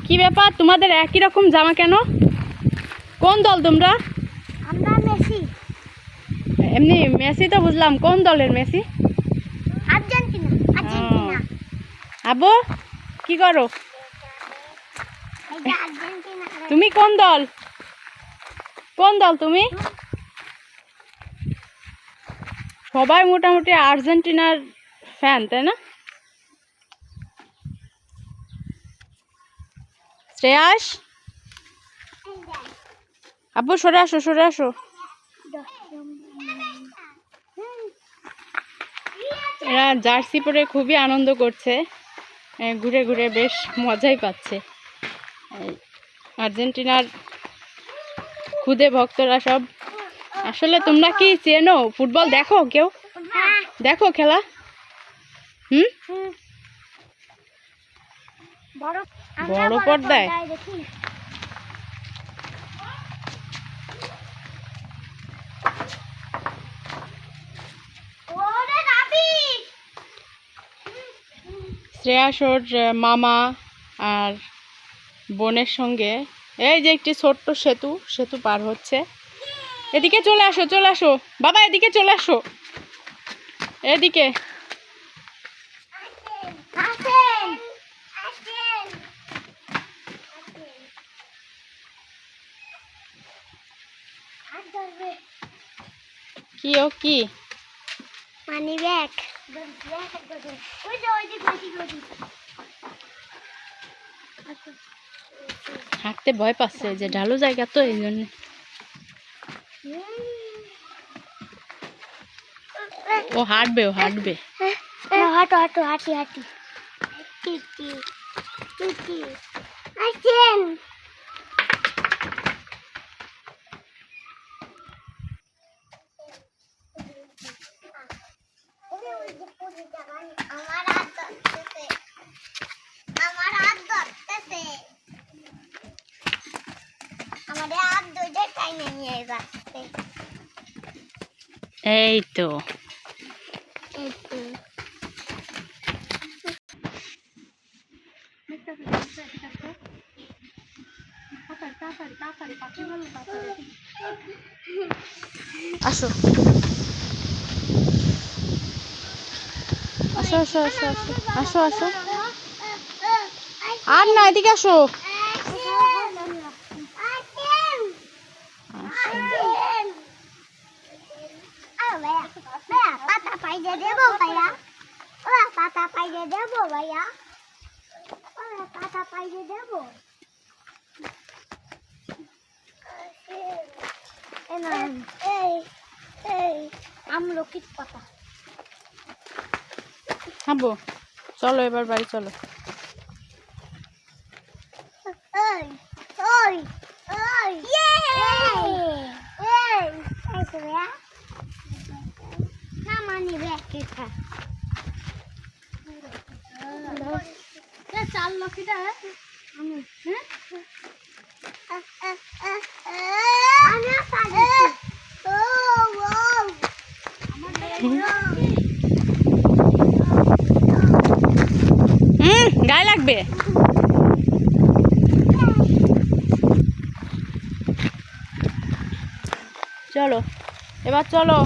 কি ব্যাপার তোমাদের একই রকম জামা কেন? কোন দল তোমরা? আমরা মেসি। এমনি মেসি তো বুঝলাম, কোন দলের মেসি? আর্জেন্টিনা। আর্জেন্টিনা। আব্বু কি করো? এই যে আর্জেন্টিনা। তুমি কোন দল? কোন দল তুমি? সবাই মোটামুটি আর্জেন্টিনার ফ্যান, তাই না? শ্রেয়াস, আব্বু সরে আসো, সরে আসো। এরা জার্সি পরে খুবই আনন্দ করছে, ঘুরে ঘুরে বেশ মজাই পাচ্ছে। আর্জেন্টিনার খুদে ভক্তরা সব। আসলে তোমরা কি চেনো? ফুটবল দেখো কেউ? দেখো খেলা? বড় পর্দায়? শ্রেয়াস ওর মামা আর বোনের সঙ্গে এই যে একটি ছোট্ট সেতু পার হচ্ছে। এদিকে চলে আসো, চলে আসো বাবা, এদিকে চলে আসো, এদিকে। কি ও কি? Money bag. হাঁটতে ভয় পাচ্ছে, যে ঢালু জায়গা তো এই জন্য। ও হাঁটবে, ও হাঁটবে। হাঁটো হাঁটো, হাঁটি হাঁটি। আসেন। এই তো আসো, আসো, আসো, আসো, আসো, আসো, আসো। আর না, এদিকে আসো। পাতা পাইজে দেবো ভাইয়া, পাতা পাইজে দেবো ভাইয়া, পাতা পাইজে দেবো। আমলকির পাতা। হাবো, চলো এবার বাড়ি চলো। চাল লক্ষিটা গায়ে লাগবে। চলো এবার চলো।